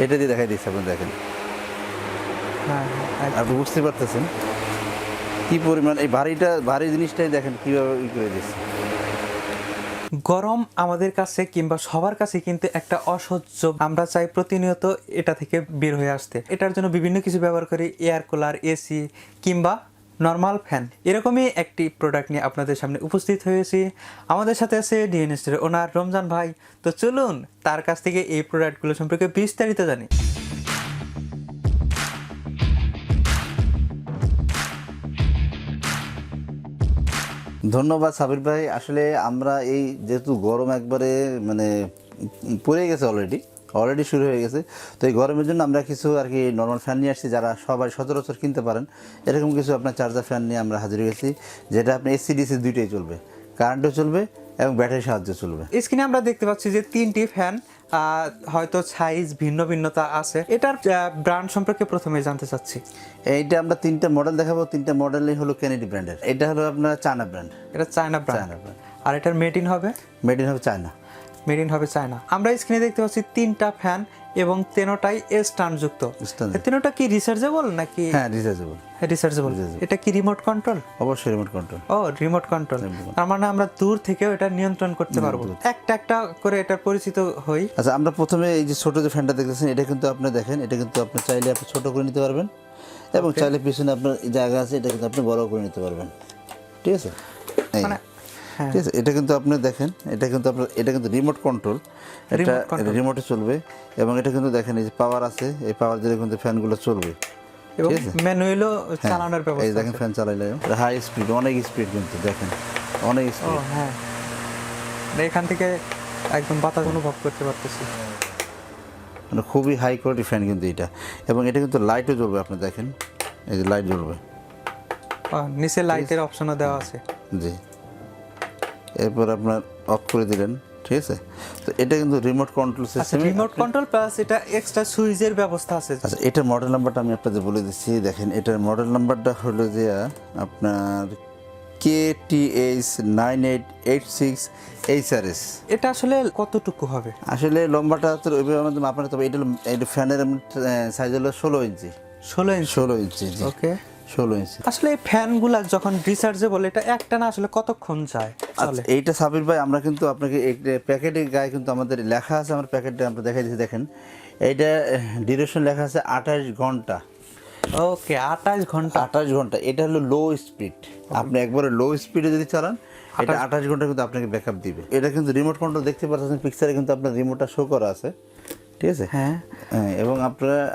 এটা দিয়ে দেখাই দিচ্ছি, আপনি দেখেন। হ্যাঁ, আপনি বুঝতে পারতেছেন কি পরিমাণ এই ভারী জিনিসটাই দেখেন কীভাবে করে দিচ্ছে। গরম আমাদের কাছে কিংবা সবার কাছে কিন্তু একটা অসহ্য, আমরা চাই প্রতিনিয়ত এটা থেকে বের হয়ে আসতে। এটার জন্য বিভিন্ন কিছু ব্যবহার করি, এয়ার কুলার, এসি কিংবা নর্মাল ফ্যান। এরকমই একটি প্রোডাক্ট নিয়ে আপনাদের সামনে উপস্থিত হয়েছি। আমাদের সাথে আছে ডিএনএসের ওনার রমজান ভাই। তো চলুন তার কাছ থেকে এই প্রোডাক্টগুলো সম্পর্কে বিস্তারিত জানি। ধন্যবাদ সাবির ভাই। আসলে আমরা এই যেহেতু গরম একবারে মানে পড়ে গেছে, অলরেডি শুরু হয়ে গেছে, তো এই গরমের জন্য আমরা কিছু আর কি নর্মাল ফ্যান নিয়ে আসছি যারা সবাই সচরাচর কিনতে পারেন। এরকম কিছু আপনার চার্জার ফ্যান নিয়ে আমরা হাজির হয়েছি, যেটা আপনি এসি ডিসি দুইটাই চলবে, কারেন্টও চলবে এবং ব্যাটারির সাহায্যে চলবে। স্ক্রিনে আমরা দেখতে পাচ্ছি যে 3টি ফ্যান, হয়তো সাইজ ভিন্নতা আছে। এটার ব্র্যান্ড সম্পর্কে প্রথমে জানতে চাচ্ছি। এইটা আমরা 3টা মডেল দেখাবো, 3টা মডেলই হলো কেনেডি ব্র্যান্ডের। এটা হলো আপনার চায়না ব্র্যান্ড। এটা চায়না ব্র্যান্ড। আর এটার মেড ইন হবে চায়না। আমরা স্ক্রিনে দেখতে পাচ্ছি 3টা ফ্যান এবং তিনটাই স্ট্যান্ড যুক্ত। তিনটা কি রিচার্জেবল নাকি? হ্যাঁ, রিচার্জেবল। এটা কি রিমোট কন্ট্রোল? অবশ্যই রিমোট কন্ট্রোল। ও, রিমোট কন্ট্রোল। তার মানে আমরা দূর থেকেও এটা নিয়ন্ত্রণ করতে পারবো। একটা করে এটা পরিচিত হই। আচ্ছা, আমরা প্রথমে এই যে ছোট যে ফ্যানটা দেখতেছেন, এটা কিন্তু আপনি দেখেন, এটা কিন্তু আপনি চাইলে আপনি ছোট করে নিতে পারবেন এবং চাইলে পিছনে আপনার জায়গা আছে, এটা কিন্তু আপনি বড় করে নিতে পারবেন। ঠিক আছে, ঠিক আছে। এটা কিন্তু আপনি দেখেন, এটা কিন্তু রিমোট কন্ট্রোল, এটা রিমোটে চলবে এবং এটা কিন্তু দেখেন এই যে পাওয়ার আছে, এই পাওয়ার দিয়ে কিন্তু ফ্যানগুলো চলবে এবং ম্যানুয়ালও চালানোর ব্যবস্থা। এই দেখেন ফ্যান চালাইলে হাই স্পিড, অনেক স্পিড, কিন্তু দেখেন অনেক স্পিড। হ্যাঁ, এখান থেকে একদম বাতাস অনুভব করতে পারতেছি, মানে খুবই হাই কোয়ালিটি ফ্যান কিন্তু এটা। এবং এটা কিন্তু লাইটও জ্বলবে, আপনি দেখেন এই যে লাইট জ্বলবে, নিচে লাইটের অপশনও দেওয়া আছে। জি, এরপর আপনার অফ করে দিলেন। ঠিক আছে, তো এটা কিন্তু remote control system, remote control plus এটা এক্সট্রা সুইচের ব্যবস্থা আছে। আচ্ছা, এটার মডেল নাম্বারটা আমি আপনাদের বলে দিচ্ছি। দেখেন, এটার মডেল নাম্বারটা হলো যে আপনার KTH-2986 HRS। এটা আসলে কতটুকু হবে? আসলে লম্বাটা তো ওইভাবে আমাদের মাপানো, তবে এটা ফ্যানের সাইজ হলো 16 ইঞ্চি। 16 ইঞ্চি, জি। ওকে, 16 ইঞ্চি। আসলে এই ফ্যানগুলা যখন রিচার্জেবল, এটা একটা না আসলে কতক্ষণ যায় চলে? এইটা সাবির ভাই, আমরা কিন্তু আপনাকে প্যাকেটের গায়ে কিন্তু আমাদের লেখা আছে, আমার প্যাকেটটা আমরা দেখাই দিচ্ছি। দেখেন, এইটা ডিউরেশন লেখা আছে 28 ঘন্টা। ওকে, 28 ঘন্টা। এটা হলো লো স্পিড। আপনি একবারে লো স্পিডে যদি চালান, এটা 28 ঘন্টা কিন্তু আপনাকে ব্যাকআপ দিবে। এটা কিন্তু রিমোট কন্ট্রোল, দেখতে পাচ্ছেন পিকচারে কিন্তু আপনার রিমোটটা শো করা আছে। ঠিক আছে, হ্যাঁ, এবং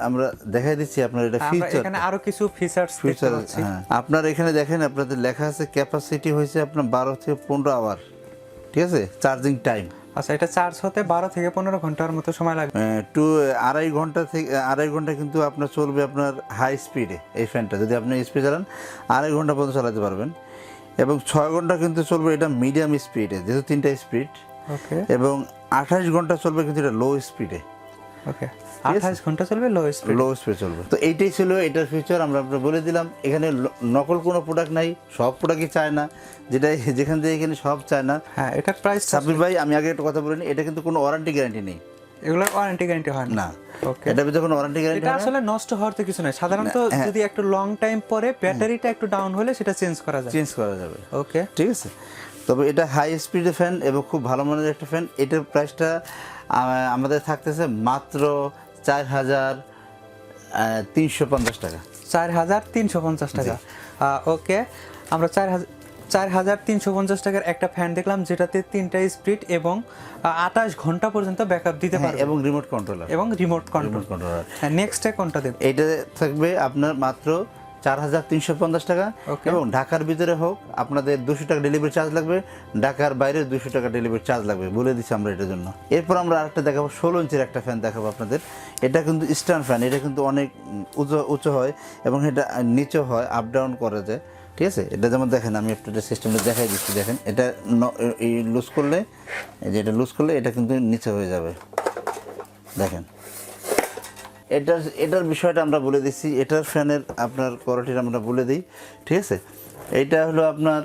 আমরা দেখাই দিচ্ছি আপনার এটা ফিচার। এখানে আরো কিছু ফিচার আছে। হ্যাঁ, আপনার এখানে দেখেন, আপনাদের লেখা আছে ক্যাপাসিটি হয়েছে আপনার 12 থেকে 15 আওয়ার। ঠিক আছে, চার্জিং টাইম। আচ্ছা, এটা চার্জ হতে 12 থেকে 15 ঘন্টার মতো সময় লাগবে। আড়াই ঘন্টা কিন্তু আপনার চলবে আপনার হাই স্পিডে। এই ফ্যানটা যদি আপনি স্পিড চালান, 2.5 ঘন্টা পর্যন্ত চালাতে পারবেন। এবং 6 ঘন্টা কিন্তু চলবে এটা মিডিয়াম স্পিডে, যেহেতু 3টা স্পিড। ওকে, এবং 28 ঘন্টা চলবে কিন্তু এটা লো স্পিডে। ওকে, 28 ঘন্টা চলবে লো স্পিড চলবে। তো এইটাই ছিল এটার ফিচার, আমরা বলে দিলাম। এখানে নকল কোনো প্রোডাক্ট নাই, সব প্রোডাক্টই চায় না, যেখান থেকে এখানে সব চায় না। হ্যাঁ, এটা প্রাইস। সাবির ভাই, আমি আগে একটা কথা বলিনি, এটা কিন্তু কোনো ওয়ারেন্টি গ্যারান্টি নেই। এগুলোর ওয়ারেন্টি গ্যারান্টি হয় না। ওকে, এটা যখন ওয়ারেন্টি গ্যারান্টি, এটা আসলে নষ্ট হওয়ার তো কিছু নাই। সাধারণত যদি একটু লং টাইম পরে ব্যাটারিটা একটু ডাউন হলে সেটা চেঞ্জ করা যাবে। ওকে, ঠিক আছে। তবে এটা হাই স্পিডের ফ্যান এবং খুব ভালো মানের একটা ফ্যান। এটার প্রাইসটা আমাদের থাকতেছে মাত্র 4,350 টাকা। 4,350 টাকা। ওকে, আমরা 4,350 টাকার একটা ফ্যান দেখলাম, যেটাতে 3টা স্পিড এবং 28 ঘন্টা পর্যন্ত ব্যাকআপ দিতে পারবে এবং রিমোট কন্ট্রোলার। নেক্সট কোনটা দেব? এটা থাকবে আপনার মাত্র 4,350 টাকা। এবং ঢাকার ভিতরে হোক, আপনাদের 200 টাকা ডেলিভারি চার্জ লাগবে, ঢাকার বাইরে 200 টাকা ডেলিভারি চার্জ লাগবে, বলে দিচ্ছি আমরা এটার জন্য। এরপর আমরা আরেকটা দেখাবো, 16 ইঞ্চির একটা ফ্যান দেখাবো আপনাদের। এটা কিন্তু স্ট্যান্ড ফ্যান, এটা কিন্তু অনেক উঁচু হয় এবং এটা নিচে হয়, আপ ডাউন করা যায়। ঠিক আছে, এটা যেমন দেখেন, আমি আপনাদের সিস্টেমটা দেখাই দিচ্ছি। দেখেন, এটা লুজ করলে, এটা লুজ করলে এটা কিন্তু নিচে হয়ে যাবে। দেখেন, এটার বিষয়টা আমরা বলে দিচ্ছি। এটার ফ্যানের আপনার কোয়ালিটিটা আমরা বলে দিই। ঠিক আছে, এইটা হলো আপনার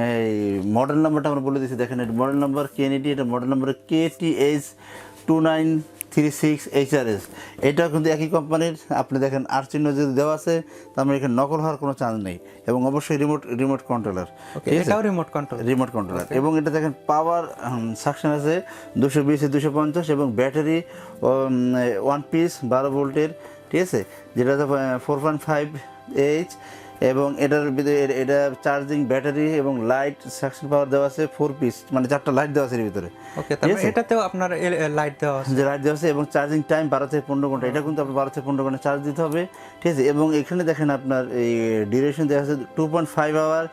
এই মডেল নাম্বারটা আমরা বলে দিচ্ছি। দেখেন, এটা মডেল নাম্বার কেএনডি, এটা মডেল নাম্বার KTH-2986 2986 HRS, এটাও কিন্তু একই কোম্পানির। আপনি দেখেন আর চিহ্ন যদি দেওয়া আছে, তার মানে এখানে নকল হওয়ার কোনো চান্স নেই। এবং অবশ্যই রিমোট কন্ট্রোলার, এটাও রিমোট কন্ট্রোল। এবং এটা দেখেন পাওয়ার সাকশন আছে 220 250 এবং ব্যাটারি ওয়ান পিস 12 ভোল্টের, ঠিক আছে, যেটা 4.5H। এবং এটার ভিতরে এটা চার্জিং ব্যাটারি এবং লাইট সাকশন পাওয়ার দেওয়া আছে 4 পিস, মানে 4টা লাইট দেওয়া আছে এর ভিতরে। ওকে, তাহলে এটাতেও আপনার লাইট দেওয়া আছে, যে লাইট দেওয়া আছে। এবং চার্জিং টাইম 12 থেকে 15 ঘন্টা। এটা কিন্তু আপনার 12 থেকে 15 ঘন্টা চার্জ দিতে হবে, ঠিক আছে। এবং এখানে দেখেন আপনার এই ডিউরেশন দেওয়া আছে 2.5 আওয়ার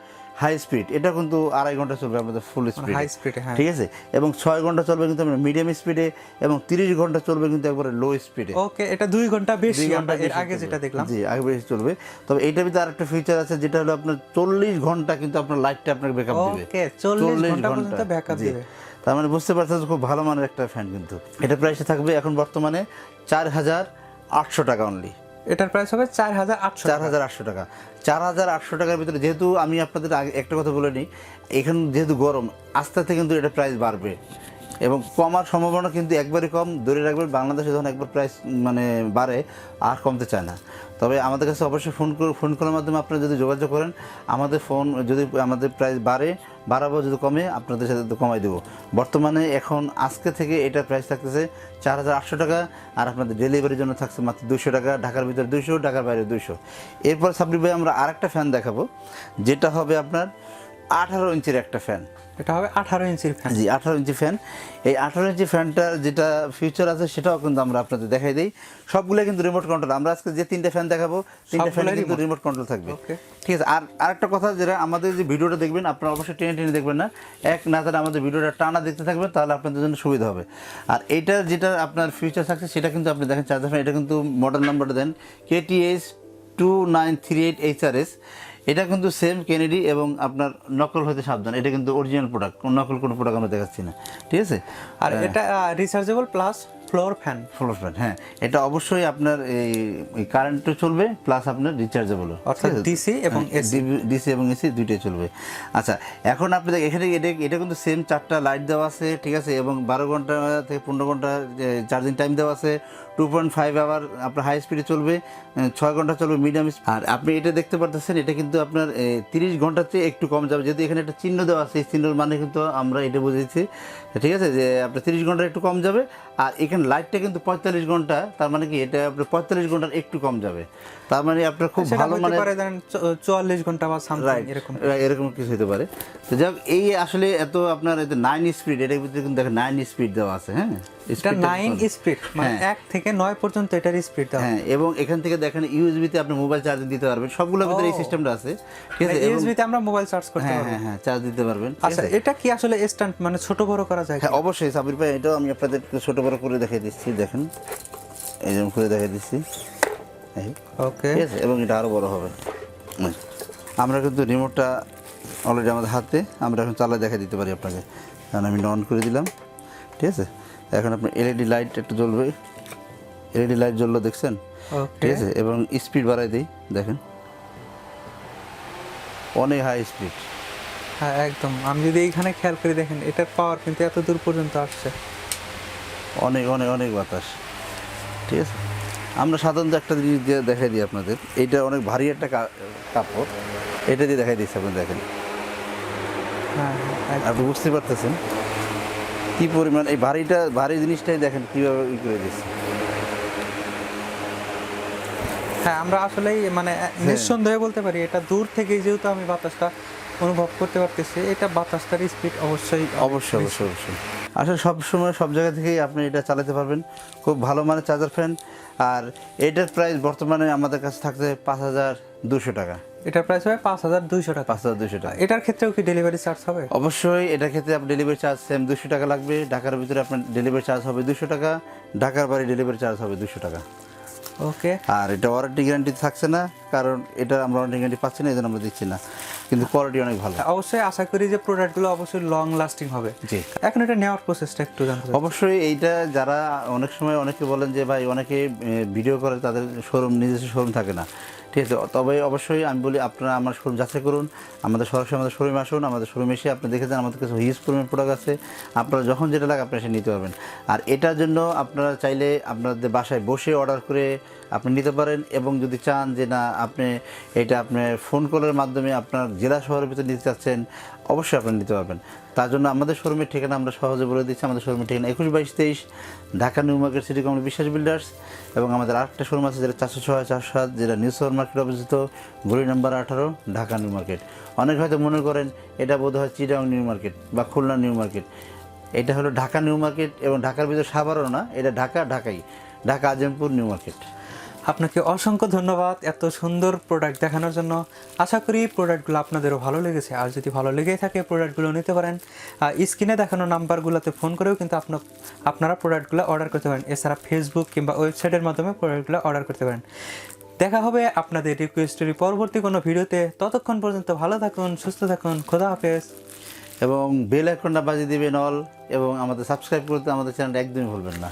হাই স্পিড। এটা কিন্তু 2.5 ঘন্টা চলবে আপনাদের ফুল স্পিড, হাই স্পিডে, ঠিক আছে। এবং 6 ঘন্টা চলবে কিন্তু আপনার মিডিয়াম স্পিডে, এবং 30 ঘন্টা চলবে কিন্তু একবারে লো স্পিডে। ওকে, এটা 2 ঘন্টা বেশি, আমরা এর আগে যেটা দেখলাম। জি, আগে বেশি চলবে। তবে এইটার ভিতরে আরেকটা ফিচার আছে, যেটা হলো আপনার 40 ঘন্টা কিন্তু আপনার লাইটটা আপনাকে ব্যাকআপ দিবে। ওকে, 40 ঘন্টা পর্যন্ত ব্যাকআপ দিবে। তার মানে বুঝতে পারছেন খুব ভালো মানের একটা ফ্যান কিন্তু। এটা প্রাইসে থাকবে এখন বর্তমানে 4800 টাকা অনলি। এটার প্রাইস হবে 4800 টাকা। 4800 টাকার ভিতরে, যেহেতু আমি আপনাদের আগে একটা কথা বলে নিই, এখানে যেহেতু গরম, আস্তে আস্তে কিন্তু এটা প্রাইস বাড়বে এবং কমার সম্ভাবনা কিন্তু একবারই কম। ধরে রাখবেন, বাংলাদেশে যখন একবার প্রাইস মানে বাড়ে আর কমতে চায় না। তবে আমাদের কাছে অবশ্যই ফোন করার মাধ্যমে আপনারা যদি যোগাযোগ করেন, আমাদের ফোন যদি আমাদের প্রাইস বাড়াবো, যদি কমে আপনাদের সাথে কমাই দেবো। বর্তমানে এখন আজকে থেকে এটার প্রাইস থাকতেছে 4800 টাকা, আর আপনাদের ডেলিভারির জন্য থাকছে মাত্র 200 টাকা। ঢাকার ভিতরে 200, ঢাকার বাইরে 200। এরপর সাব্বির ভাই আমরা আরেকটা ফ্যান দেখাবো, যেটা হবে আপনার 18 ইঞ্চির একটা ফ্যান। এটা হবে 18 ইঞ্চির ফ্যান। জি, 18 ইঞ্চি ফ্যান। এই 18 ইঞ্চি ফ্যানটার যেটা ফিচার আছে সেটাও কিন্তু আমরা আপনাদের দেখাই দিই। সবগুলো কিন্তু রিমোট কন্ট্রোল। আমরা আজকে যে 3টে ফ্যান দেখাবো, 3টে ফ্যান কিন্তু রিমোট কন্ট্রোল থাকবে, ঠিক আছে। আর আরেকটা কথা, যেটা আমাদের যে ভিডিওটা দেখবেন, আপনারা অবশ্যই টেনে দেখবেন না, এক নাতারে আমাদের ভিডিওটা টানা দেখতে থাকবেন, তাহলে আপনাদের জন্য সুবিধা হবে। আর এইটার যেটা আপনার ফিচার থাকছে সেটা কিন্তু আপনি দেখেন চার্জার ফ্যান। এটা কিন্তু মডেল নাম্বারটা দেন KTH-2986 HRS। এটা কিন্তু সেম কেনেডি, এবং আপনার নকল হতে সাবধান। এটা কিন্তু অরিজিনাল প্রোডাক্ট, নকল কোনো প্রোডাক্ট আমরা দেখাচ্ছি না, ঠিক আছে। আর এটা রিচার্জেবল প্লাস ফ্লোর ফ্যান। হ্যাঁ, এটা অবশ্যই আপনার এই কারেন্টও চলবে, প্লাস আপনার রিচার্জেবল, অর্থাৎ ডিসি এবং এসি দুইটাই চলবে। আচ্ছা, এখন আপনি এখানে এটা কিন্তু সেম 4টা লাইট দেওয়া আছে, ঠিক আছে। এবং 12 ঘন্টা থেকে 15 ঘন্টা চার্জিং টাইম দেওয়া আছে। 2.5 আওয়ার আপনার হাই স্পিডে চলবে, 6 ঘন্টা চলবে মিডিয়াম। আর আপনি এটা দেখতে পারতেছেন, এটা কিন্তু আপনার 30 ঘন্টাতে একটু কম যাবে। যদি এখানে একটা চিহ্ন দেওয়া আছে, এই চিহ্নের মানে কিন্তু আমরা এটা বুঝেছি, ঠিক আছে, যে আপনার 30 ঘন্টা একটু কম যাবে। আর এখানে লাইটটা কিন্তু 45 ঘন্টা, তার মানে কি এটা আপনার 45 ঘন্টার একটু কম যাবে। তার মানে আপনার খুব ভালো মানে 44 ঘন্টা বা সামথিং এরকম কিছু হতে পারে। তো যাক, এই আসলে এত আপনার 9 স্পিড, এটার ভিতরে কিন্তু দেখেন 9 স্পিড দেওয়া আছে। হ্যাঁ, এটা 9 স্পিড, মানে 1 থেকে 9 পর্যন্ত এটার স্পিড দেওয়া। হ্যাঁ, এবং এখান থেকে দেখেন ইউএসবি তে আপনি মোবাইল চার্জিং দিতে পারবেন। সবগুলোর ভিতরে এই সিস্টেমটা আছে, ঠিক আছে। ইউএসবি তে আমরা মোবাইল চার্জ করতে পারবো। হ্যাঁ, চার্জ দিতে পারবেন। আচ্ছা, এটা কি আসলে স্ট্যান্ড মানে ছোট বড় করা যায়? হ্যাঁ, অবশ্যই সাবির ভাই, এটাও আমি আপনাদের ছোট বড় করে দেখিয়ে দিচ্ছি। দেখেন, এই যেমন করে দেখিয়ে দিচ্ছি, ওকে, ঠিক আছে। এবং এটা আরো বড় হবে। আমরা কিন্তু রিমোটটা অলরেডি আমাদের হাতে, আমরা এখন চালা দেখাই দিতে পারি আপনাকে। কারণ আমি অন করে দিলাম, ঠিক আছে। এখন আপনার এলইডি লাইট একটু জ্বলবে, এলইডি লাইট জ্বললো, দেখছেন, ঠিক আছে। এবং স্পিড বাড়াই দিই, দেখেন অনেক হাই স্পিড। হ্যাঁ, একদম। আমি যদি এইখানে খেয়াল করে দেখেন, এটার পাওয়ার কিন্তু এত দূর পর্যন্ত আসছে, অনেক অনেক অনেক বাতাস, ঠিক আছে। আমরা সাধারণত একটা জিনিস দিয়ে দেখাই দিই আপনাদের, এইটা অনেক ভারী একটা কাপড়, এটা দিয়ে দেখাই দিচ্ছি। আপনি দেখেন, আপনি বুঝতে পারতেছেন কি পরিমাণ এই ভারী জিনিসটাই দেখেন কীভাবে করে দিচ্ছে। হ্যাঁ, আমরা আসলেই মানে নিঃসন্দেহে বলতে পারি, এটা দূর থেকে যেহেতু আমি বাতাসটা অনুভব করতে পারতেছি, এটা বাতাসটার স্পিড অবশ্যই। আসলে সব সময় সব জায়গা থেকেই আপনি এটা চালাতে পারবেন। খুব ভালো মানের চার্জার ফ্যান। আর এটার প্রাইস বর্তমানে আমাদের কাছে থাকছে 5200 টাকা। এটার প্রাইস হবে 5200 টাকা। 5200 টাকা। এটার ক্ষেত্রেও কি ডেলিভারি চার্জ হবে? অবশ্যই, এটার ক্ষেত্রে আপনার ডেলিভারি চার্জ সেম 200 টাকা লাগবে। ঢাকার ভিতরে আপনার ডেলিভারি চার্জ হবে 200 টাকা, ঢাকার বাইরে ডেলিভারি চার্জ হবে 200 টাকা। ওকে। আর এটা ওয়ারেন্টি গ্যারান্টি থাকছে না, কারণ এটা আমরা ওয়ারেন্টি গ্যারান্টি পাচ্ছি না, এই জন্য আমরা দিচ্ছি না। কিন্তু কোয়ালিটি অনেক ভালো। অবশ্যই আশা করি যে প্রোডাক্টগুলো অবশ্যই লং লাস্টিং হবে। জি। এখন এটা নেওয়ার প্রসেসটা একটু জানতে চাই। অবশ্যই এইটা যারা অনেক সময় অনেকে বলেন যে ভাই অনেকে ভিডিও করে, তাদের শোরুম নিজস্ব শোরুম থাকে না, ঠিক আছে, তবে অবশ্যই আমি বলি আপনারা আমার শোরুম যাচাই করুন, সরাসরি আমাদের শোরুমে আসুন, আমাদের শোরুমে এসে আপনি দেখে যান আমাদের কাছে হিউজ পরিমাণ প্রোডাক্ট আছে, আপনারা যখন যেটা লাগে আপনারা এসে নিতে পারবেন। আর এটার জন্য আপনারা চাইলে আপনাদের বাসায় বসে অর্ডার করে আপনি নিতে পারেন, এবং যদি চান যে না আপনি এটা আপনার ফোন কলের মাধ্যমে আপনার জেলা শহরের ভিতরে নিতে চাচ্ছেন, অবশ্যই আপনি নিতে পারবেন। তার জন্য আমাদের শোরুমের ঠিকানা আমরা সহজে বলে দিচ্ছি। আমাদের শোরুমের ঠিকানা 21-22-23 Dhaka new market city complex বিশ্বাস বিল্ডার্স, এবং আমাদের আরেকটা শোরুম আছে যেটা 406-407, যেটা নিউ সুপার মার্কেট অবস্থিত, গলি নাম্বার 18, ঢাকা নিউ মার্কেট। অনেক হয়তো মনে করেন এটা বোধহয় চিটাগাং নিউ মার্কেট বা খুলনা নিউ মার্কেট, এটা হলো ঢাকা নিউ মার্কেট, এবং ঢাকার ভিতরে সাভারও না, এটা ঢাকা আজিমপুর নিউ মার্কেট। আপনাকে অসংখ্য ধন্যবাদ এত সুন্দর প্রোডাক্ট দেখানোর জন্য। আশা করি প্রোডাক্টগুলো আপনাদেরও ভালো লেগেছে। আর যদি ভালো লেগেই থাকে প্রোডাক্টগুলো নিতে পারেন। স্ক্রিনে দেখানো নাম্বারগুলোতে ফোন করেও কিন্তু আপনারা প্রোডাক্টগুলো অর্ডার করতে পারেন। এছাড়া ফেসবুক কিংবা ওয়েবসাইটের মাধ্যমে প্রোডাক্টগুলো অর্ডার করতে পারেন। দেখা হবে আপনাদের রিকোয়েস্টের পরবর্তী কোনো ভিডিওতে। ততক্ষণ পর্যন্ত ভালো থাকুন, সুস্থ থাকুন, খোদা হাফেজ। এবং বেল আইকনটা বাজিয়ে দিবেন অল, এবং আমাদের সাবস্ক্রাইব করতে আমাদের চ্যানেলটা একদমই ভুলবেন না।